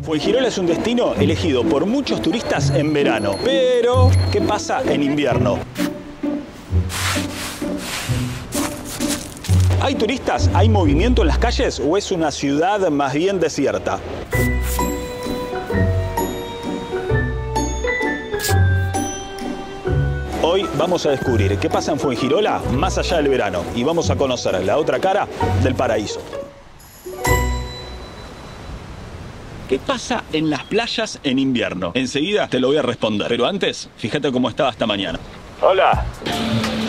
Fuengirola es un destino elegido por muchos turistas en verano. Pero, ¿qué pasa en invierno? ¿Hay turistas? ¿Hay movimiento en las calles? ¿O es una ciudad más bien desierta? Hoy vamos a descubrir qué pasa en Fuengirola más allá del verano. Y vamos a conocer la otra cara del paraíso. ¿Qué pasa en las playas en invierno? Enseguida te lo voy a responder. Pero antes, fíjate cómo estaba esta mañana. Hola.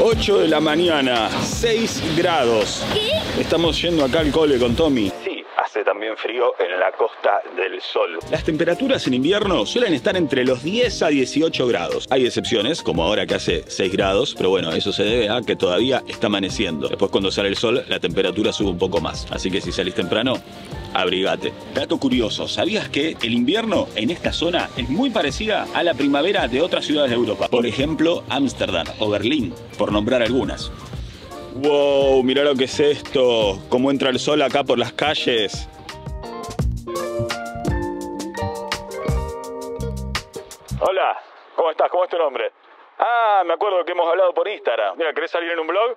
8 de la mañana, 6 grados. ¿Qué? Estamos yendo acá al cole con Tommy. Sí, hace también frío en la Costa del Sol. Las temperaturas en invierno suelen estar entre los 10 a 18 grados. Hay excepciones, como ahora que hace 6 grados, pero bueno, eso se debe a que todavía está amaneciendo. Después cuando sale el sol, la temperatura sube un poco más. Así que si salís temprano, abrigate. Dato curioso, ¿sabías que el invierno en esta zona es muy parecida a la primavera de otras ciudades de Europa? Por ejemplo, Ámsterdam o Berlín, por nombrar algunas. ¡Wow! Mirá lo que es esto. Cómo entra el sol acá por las calles. Hola, ¿cómo estás? ¿Cómo es tu nombre? Ah, me acuerdo que hemos hablado por Instagram. Mira, ¿querés salir en un blog?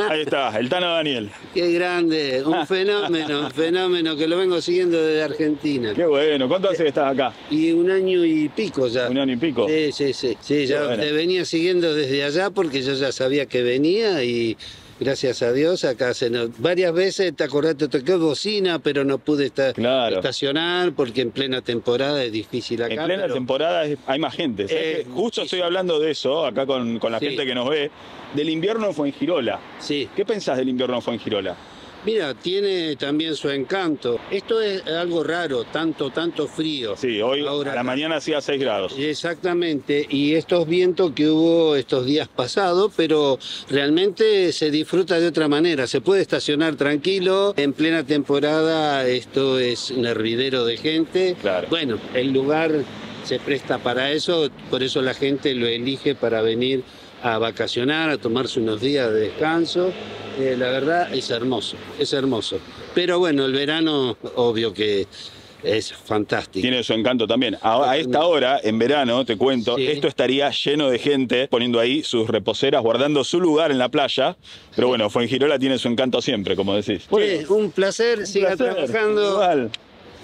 Ahí está, el Tano Daniel. Qué grande, un fenómeno que lo vengo siguiendo desde Argentina. Qué bueno, ¿cuánto hace que estás acá? Y 1 año y pico ya. 1 año y pico. Sí, ya bueno. Te venía siguiendo desde allá porque yo ya sabía que venía y gracias a Dios acá varias veces, te acordás, te toqué bocina, pero no pude estacionar porque en plena temporada es difícil acá. En plena temporada hay más gente. Justo estoy hablando de eso acá con la gente que nos ve, del invierno en Fuengirola. Sí. ¿Qué pensás del invierno en Fuengirola? Mira, tiene también su encanto. Esto es algo raro, tanto frío. Sí, hoy ahora, a la mañana hacía 6 grados. Exactamente, y estos vientos que hubo estos días pasados, pero realmente se disfruta de otra manera. Se puede estacionar tranquilo, en plena temporada esto es un hervidero de gente. Claro. Bueno, el lugar se presta para eso, por eso la gente lo elige para venir a vacacionar, a tomarse unos días de descanso. La verdad es hermoso. Pero bueno, el verano, obvio que es fantástico. Tiene su encanto también. A esta hora, en verano, te cuento, esto estaría lleno de gente poniendo ahí sus reposeras, guardando su lugar en la playa. Pero bueno, Fuengirola tiene su encanto siempre, como decís. Un placer, siga trabajando. Igual.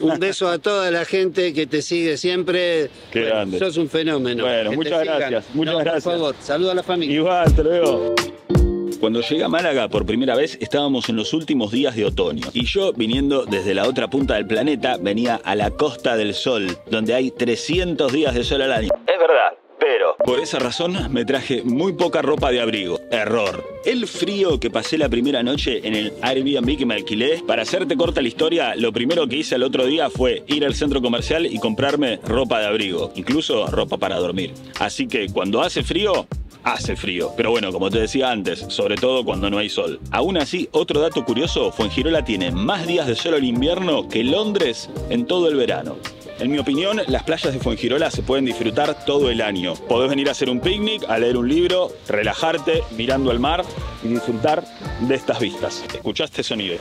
Un beso a toda la gente que te sigue siempre. Qué grande. Sos un fenómeno. Bueno, muchas gracias. Muchas gracias. Por favor, saluda a la familia. Igual, te lo veo. Cuando llegué a Málaga por primera vez estábamos en los últimos días de otoño y yo, viniendo desde la otra punta del planeta, venía a la Costa del Sol, donde hay 300 días de sol al año. Es verdad, pero por esa razón me traje muy poca ropa de abrigo. Error. El frío que pasé la primera noche en el Airbnb que me alquilé, para hacerte corta la historia, lo primero que hice el otro día fue ir al centro comercial y comprarme ropa de abrigo, incluso ropa para dormir. Así que cuando hace frío, pero bueno, como te decía antes, sobre todo cuando no hay sol. Aún así, otro dato curioso, Fuengirola tiene más días de sol en invierno que Londres en todo el verano. En mi opinión, las playas de Fuengirola se pueden disfrutar todo el año. Podés venir a hacer un picnic, a leer un libro, relajarte mirando al mar y disfrutar de estas vistas. Escuchá este sonido.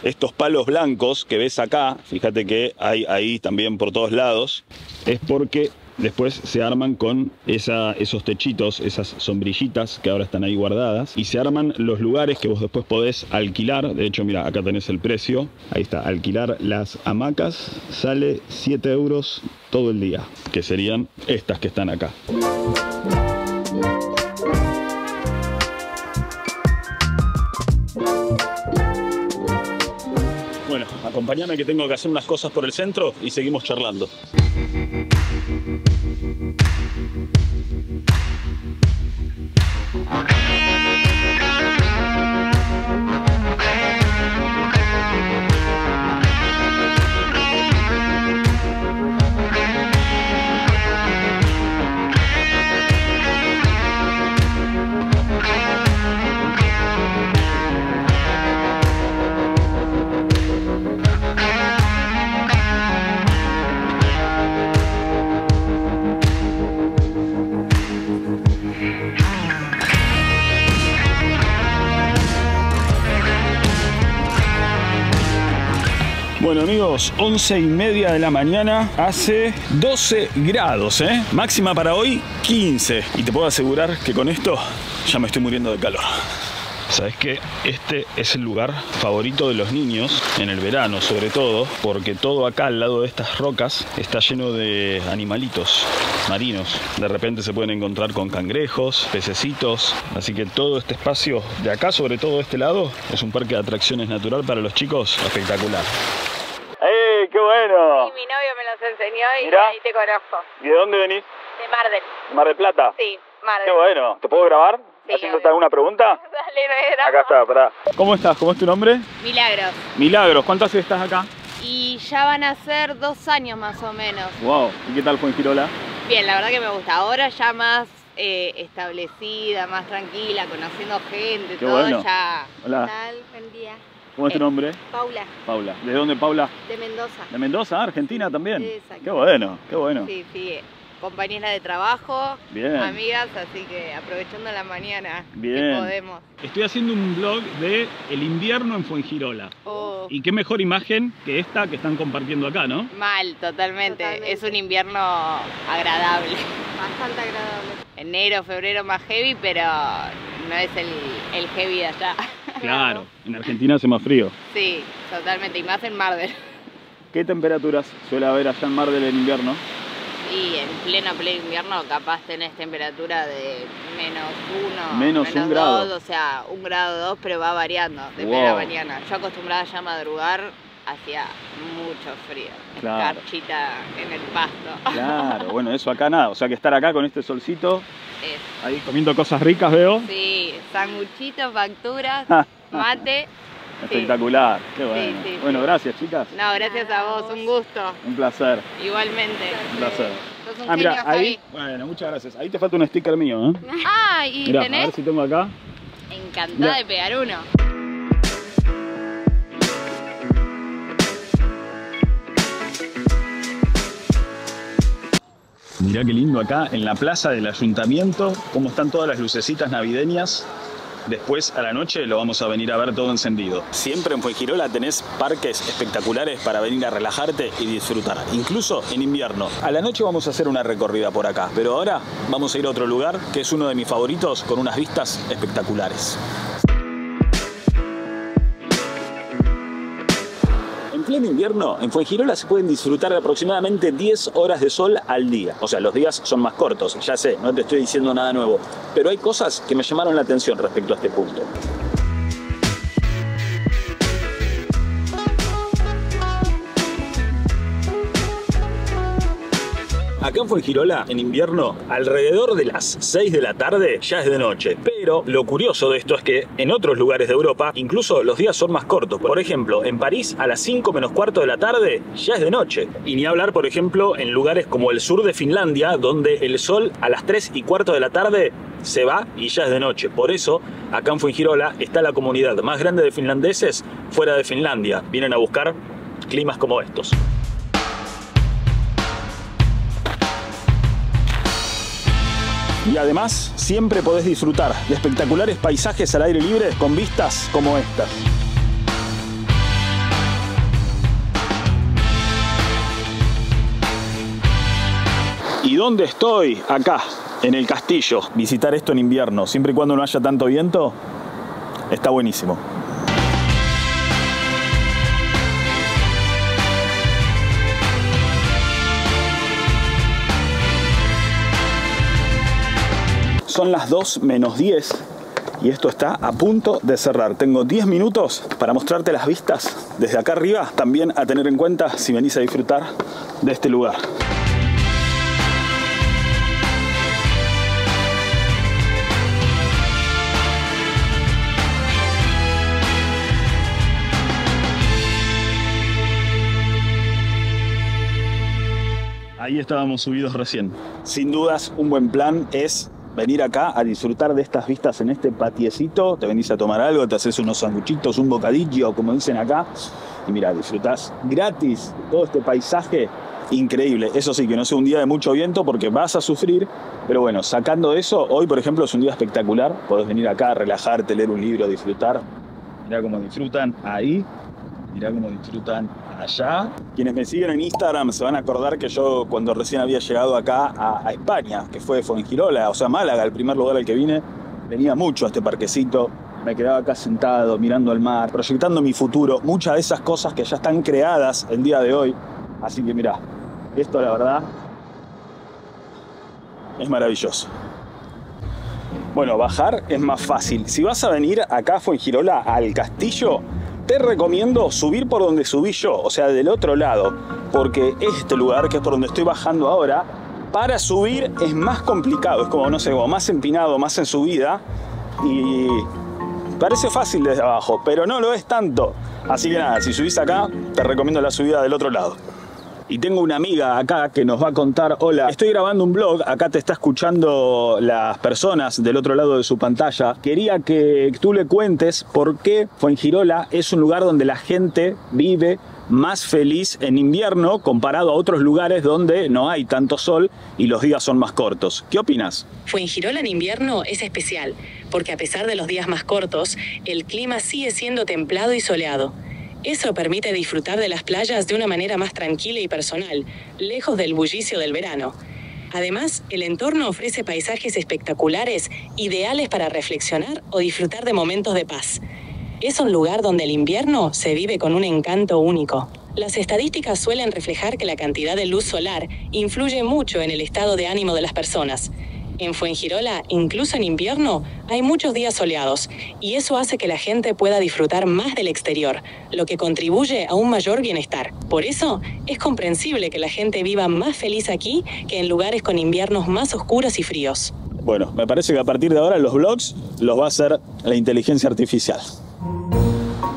Estos palos blancos que ves acá, fíjate que hay ahí también por todos lados, es porque después se arman con esos techitos, esas sombrillitas que ahora están ahí guardadas, y se arman los lugares que vos después podés alquilar. De hecho, mira, acá tenés el precio, ahí está, alquilar las hamacas sale 7 euros todo el día, que serían estas que están acá. Bueno, acompáñame que tengo que hacer unas cosas por el centro y seguimos charlando. Bueno amigos, 11:30 de la mañana, hace 12 grados, máxima para hoy 15. Y te puedo asegurar que con esto ya me estoy muriendo de calor. ¿Sabes qué? Este es el lugar favorito de los niños, en el verano sobre todo, porque todo acá al lado de estas rocas está lleno de animalitos marinos. De repente se pueden encontrar con cangrejos, pececitos, así que todo este espacio de acá, sobre todo de este lado, es un parque de atracciones natural para los chicos espectacular. ¡Eh, qué bueno! Y mi novio me los enseñó y Mirá. ahí te conozco. ¿Y de dónde venís? De Mar del. ¿Mar del Plata? Sí, Mar del. Qué bueno. ¿Te puedo grabar? Sí, ¿Haciéndote obvio. alguna pregunta? Dale, no hay drama. Acá está, pará. ¿Cómo estás? ¿Cómo es tu nombre? Milagros. Milagros. ¿Cuánto hace que estás acá? Y ya van a ser 2 años más o menos. Wow. ¿Y qué tal Fuengirola? Bien, la verdad que me gusta. Ahora ya más establecida, más tranquila, conociendo gente, Qué todo bueno. ya. Hola. ¿Qué tal? Buen día. ¿Cómo es tu nombre? Paula, Paula. ¿De dónde, Paula? de Mendoza. ¿De Mendoza, Argentina también? Exacto. Qué bueno, qué bueno. Sí, sí. Compañera de trabajo, Bien. amigas, así que aprovechando la mañana Bien. que podemos. Estoy haciendo un vlog de el invierno en Fuengirola. Oh. Y qué mejor imagen que esta que están compartiendo acá, ¿no? Mal, totalmente. Totalmente. Es un invierno agradable. Bastante agradable. Enero, febrero más heavy, pero no es el heavy de allá. Claro, en Argentina hace más frío. Sí, totalmente. Y más en Mar del. ¿Qué temperaturas suele haber allá en Mar del en invierno? Y en pleno invierno capaz tenés temperatura de -1, Menos un grado. 2, o sea, 1 grado 2, pero va variando, depende de Wow. la mañana. Yo acostumbrada ya a madrugar, hacía mucho frío. Claro. Escarchita en el pasto. Claro, bueno, eso acá nada. O sea que estar acá con este solcito, Es- ahí comiendo cosas ricas, veo. Sí, sanguchitos, facturas, mate. Espectacular, qué bueno. Sí, sí, Bueno, sí. gracias chicas. No, gracias a vos, un gusto. Un placer, Igualmente. un placer. Sos un Ah, genio, mira, ahí, Javi. bueno, muchas gracias. Ahí te falta un sticker mío, ¿eh? Ah, ¿y Mirá, a ver tenés? si tengo acá. Encantada Mirá. de pegar uno. Mirá qué lindo acá en la plaza del ayuntamiento, cómo están todas las lucecitas navideñas. Después a la noche lo vamos a venir a ver todo encendido. Siempre en Fuengirola tenés parques espectaculares para venir a relajarte y disfrutar, incluso en invierno. A la noche vamos a hacer una recorrida por acá, pero ahora vamos a ir a otro lugar que es uno de mis favoritos con unas vistas espectaculares. En pleno invierno, en Fuengirola se pueden disfrutar de aproximadamente 10 horas de sol al día. O sea, los días son más cortos, ya sé, no te estoy diciendo nada nuevo. Pero hay cosas que me llamaron la atención respecto a este punto. Acá en Fuengirola, en invierno, alrededor de las 6 de la tarde ya es de noche. Pero lo curioso de esto es que en otros lugares de Europa, incluso los días son más cortos. Por ejemplo, en París, a las 5 menos cuarto de la tarde ya es de noche. Y ni hablar, por ejemplo, en lugares como el sur de Finlandia, donde el sol a las 3 y cuarto de la tarde se va y ya es de noche. Por eso, acá en Fuengirola está la comunidad más grande de finlandeses fuera de Finlandia. Vienen a buscar climas como estos. Y además, siempre podés disfrutar de espectaculares paisajes al aire libre con vistas como estas. ¿Y dónde estoy? Acá, en el castillo. Visitar esto en invierno, siempre y cuando no haya tanto viento, está buenísimo. Son las 2 menos 10 y esto está a punto de cerrar. Tengo 10 minutos para mostrarte las vistas desde acá arriba, también a tener en cuenta si venís a disfrutar de este lugar. Ahí estábamos subidos recién. Sin dudas, un buen plan es venir acá a disfrutar de estas vistas en este patiecito. Te venís a tomar algo, te haces unos sanguchitos, un bocadillo, como dicen acá. Y mira, disfrutás gratis todo este paisaje increíble. Eso sí, que no sea un día de mucho viento porque vas a sufrir. Pero bueno, sacando eso, hoy por ejemplo es un día espectacular. Podés venir acá a relajarte, leer un libro, disfrutar. Mirá cómo disfrutan ahí. Mirá cómo disfrutan allá. Quienes me siguen en Instagram se van a acordar que yo cuando recién había llegado acá a España, que fue Fuengirola, o sea Málaga, el primer lugar al que vine, venía mucho a este parquecito. Me quedaba acá sentado, mirando al mar, proyectando mi futuro. Muchas de esas cosas que ya están creadas el día de hoy. Así que mirá, esto la verdad es maravilloso. Bueno, bajar es más fácil. Si vas a venir acá a Fuengirola, al castillo, te recomiendo subir por donde subí yo, o sea, del otro lado. Porque este lugar, que es por donde estoy bajando ahora, para subir es más complicado. Es como, no sé, como más empinado, más en subida. Y parece fácil desde abajo, pero no lo es tanto. Así que nada, si subís acá, te recomiendo la subida del otro lado. Y tengo una amiga acá que nos va a contar, hola, estoy grabando un vlog, acá te está escuchando las personas del otro lado de su pantalla. Quería que tú le cuentes por qué Fuengirola es un lugar donde la gente vive más feliz en invierno comparado a otros lugares donde no hay tanto sol y los días son más cortos. ¿Qué opinas? Fuengirola en invierno es especial, porque a pesar de los días más cortos, el clima sigue siendo templado y soleado. Eso permite disfrutar de las playas de una manera más tranquila y personal, lejos del bullicio del verano. Además, el entorno ofrece paisajes espectaculares, ideales para reflexionar o disfrutar de momentos de paz. Es un lugar donde el invierno se vive con un encanto único. Las estadísticas suelen reflejar que la cantidad de luz solar influye mucho en el estado de ánimo de las personas. En Fuengirola, incluso en invierno, hay muchos días soleados y eso hace que la gente pueda disfrutar más del exterior, lo que contribuye a un mayor bienestar. Por eso, es comprensible que la gente viva más feliz aquí que en lugares con inviernos más oscuros y fríos. Bueno, me parece que a partir de ahora los vlogs los va a hacer la inteligencia artificial.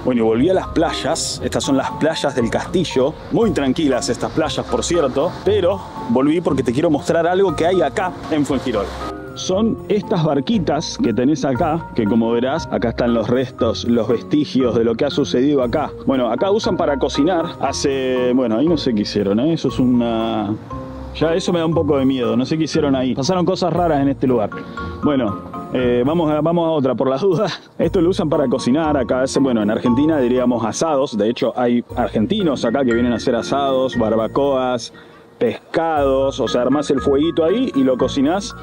Bueno, y volví a las playas. Estas son las playas del castillo. Muy tranquilas estas playas, por cierto. Pero volví porque te quiero mostrar algo que hay acá en Fuengirola. Son estas barquitas que tenés acá, que como verás, acá están los restos, los vestigios de lo que ha sucedido acá. Bueno, acá usan para cocinar. Bueno, ahí no sé qué hicieron, ¿eh? Eso es una... Ya eso me da un poco de miedo. No sé qué hicieron ahí. Pasaron cosas raras en este lugar. Bueno... vamos a otra por las dudas. Esto lo usan para cocinar. Acá bueno, en Argentina diríamos asados. De hecho hay argentinos acá que vienen a hacer asados, barbacoas, pescados. O sea, armás el fueguito ahí y lo cocinás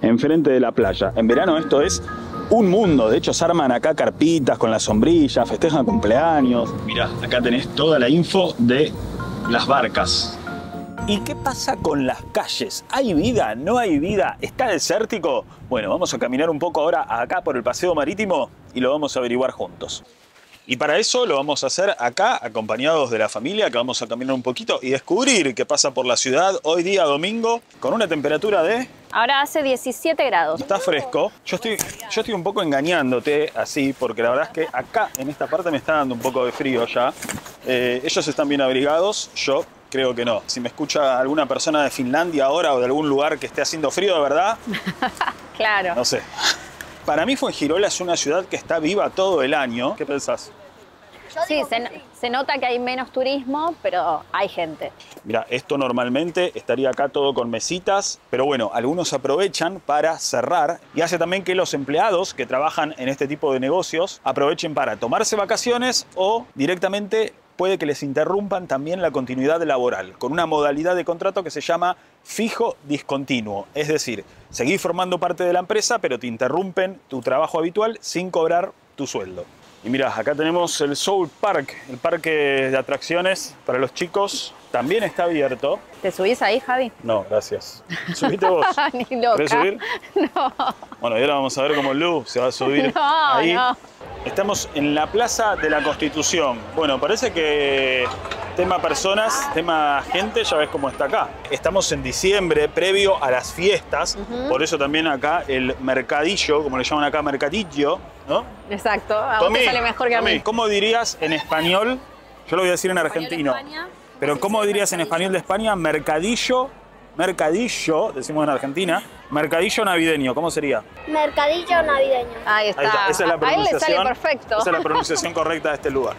enfrente de la playa. En verano esto es un mundo. De hecho se arman acá carpitas con las sombrillas, festejan cumpleaños. Mirá, acá tenés toda la info de las barcas. ¿Y qué pasa con las calles? ¿Hay vida? ¿No hay vida? ¿Está desértico? Bueno, vamos a caminar un poco ahora acá por el paseo marítimo y lo vamos a averiguar juntos. Y para eso lo vamos a hacer acá, acompañados de la familia, que vamos a caminar un poquito y descubrir qué pasa por la ciudad hoy día domingo, con una temperatura de... Ahora hace 17 grados. Está fresco. Yo estoy un poco engañándote así, porque la verdad es que acá, en esta parte, me está dando un poco de frío ya. Ellos están bien abrigados, yo... creo que no. Si me escucha alguna persona de Finlandia ahora o de algún lugar que esté haciendo frío de verdad, Claro. No sé. Para mí Fuengirola es una ciudad que está viva todo el año. ¿Qué pensás? Sí, se nota que hay menos turismo, pero hay gente. Mira, esto normalmente estaría acá todo con mesitas, pero bueno, algunos aprovechan para cerrar y hace también que los empleados que trabajan en este tipo de negocios aprovechen para tomarse vacaciones o directamente puede que les interrumpan también la continuidad laboral con una modalidad de contrato que se llama fijo discontinuo. Es decir, seguís formando parte de la empresa, pero te interrumpen tu trabajo habitual sin cobrar tu sueldo. Y mirá, acá tenemos el Soul Park, el parque de atracciones para los chicos. También está abierto. ¿Te subís ahí, Javi? No, gracias. ¿Subiste vos? Ni loca. ¿Querés subir? No. Bueno, y ahora vamos a ver cómo Lu se va a subir ahí. No. Estamos en la Plaza de la Constitución. Bueno, parece que tema personas, tema gente, ya ves cómo está acá. Estamos en diciembre, previo a las fiestas. Por eso también acá el mercadillo, como le llaman acá, mercadillo, ¿no? Exacto, a vos te sale mejor que a mí. ¿Cómo dirías en español? Yo lo voy a decir en argentino. Pero ¿cómo dirías en español de España? Mercadillo, decimos en Argentina, mercadillo navideño, ¿cómo sería? Mercadillo navideño. Ahí está. Esa es la A él le sale pronunciación. perfecto. Esa es la pronunciación correcta de este lugar.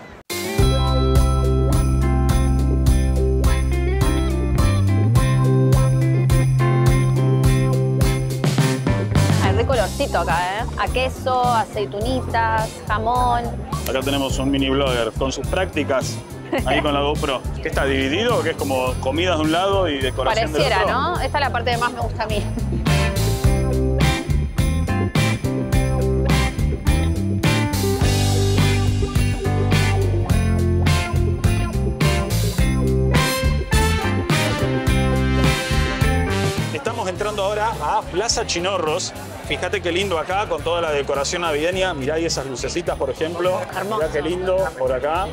Hay de colorcito acá, ¿eh? A queso, aceitunitas, jamón. Acá tenemos un mini blogger con sus prácticas ahí con la GoPro. ¿Qué está dividido? ¿Que es como comidas de un lado y decoración del otro? Pareciera, ¿no? Esta es la parte que más me gusta a mí. Estamos entrando ahora a Plaza Chinorros. Fíjate qué lindo acá con toda la decoración navideña. Mirá ahí esas lucecitas, por ejemplo. Hermoso. Mirá qué lindo por acá.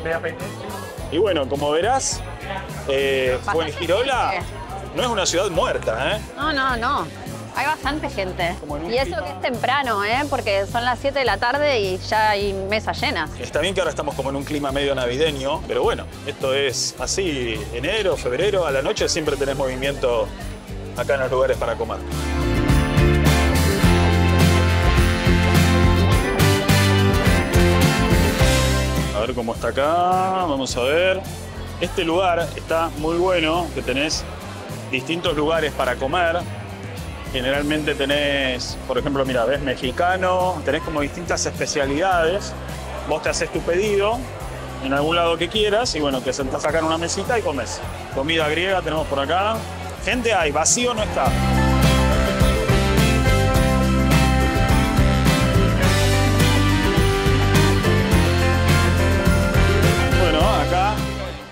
Y bueno, como verás, Fuengirola no es una ciudad muerta, ¿eh? No, no, no. Hay bastante gente. Como en un Y eso clima. que es temprano, ¿eh? Porque son las 7 de la tarde y ya hay mesas llenas. Está bien que ahora estamos como en un clima medio navideño, pero bueno, esto es así, enero, febrero, a la noche siempre tenés movimiento acá en los lugares para comer. A ver cómo está acá, vamos a ver. Este lugar está muy bueno, que tenés distintos lugares para comer. Generalmente tenés, por ejemplo, mira, ves mexicano, tenés como distintas especialidades. Vos te haces tu pedido en algún lado que quieras y bueno, te sentás acá en una mesita y comes. Comida griega tenemos por acá. Gente hay, vacío no está. Bueno, acá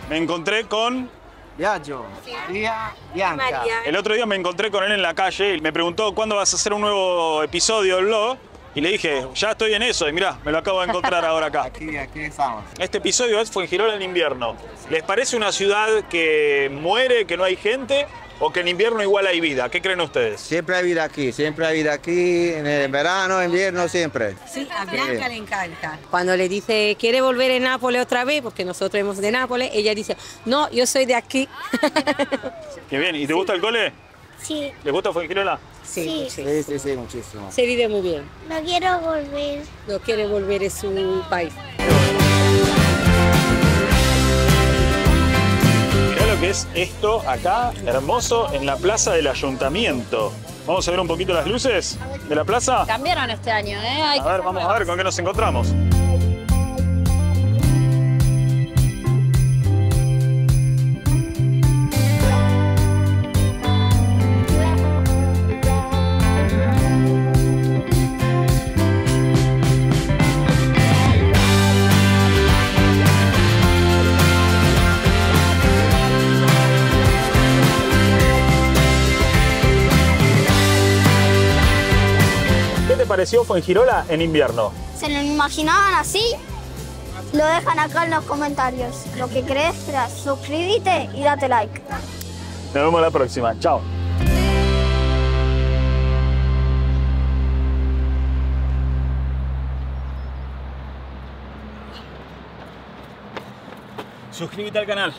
me encontré con... Viaggio, Maria Bianca. El otro día me encontré con él en la calle y me preguntó cuándo vas a hacer un nuevo episodio del blog. Y le dije, ya estoy en eso. Y mirá, me lo acabo de encontrar ahora acá. Aquí estamos. Este episodio es Fuengirola en invierno. ¿Les parece una ciudad que muere, que no hay gente? ¿O que en invierno igual hay vida? ¿Qué creen ustedes? Siempre hay vida aquí, en el verano, invierno, siempre. Sí, a Bianca le encanta. Cuando le dice, ¿quiere volver a Nápoles otra vez? Porque nosotros somos de Nápoles, ella dice, no, yo soy de aquí. Qué bien. ¿Y te gusta el cole? Sí, ¿Les gusta Fuengirola? Sí, Sí. Sí, muchísimo. se vive muy bien. no quiero volver. No quiere volver a su país. Mirá lo que es esto acá, hermoso, en la plaza del ayuntamiento. Vamos a ver un poquito las luces de la plaza. Cambiaron este año, ¿eh? Hay A ver, vamos a ver con qué nos encontramos. ¿Qué te pareció Fuengirola en invierno? ¿Se lo imaginaban así? Lo dejan acá en los comentarios. Lo que crees, suscríbete y date like. Nos vemos la próxima. Chao. Suscríbete al canal.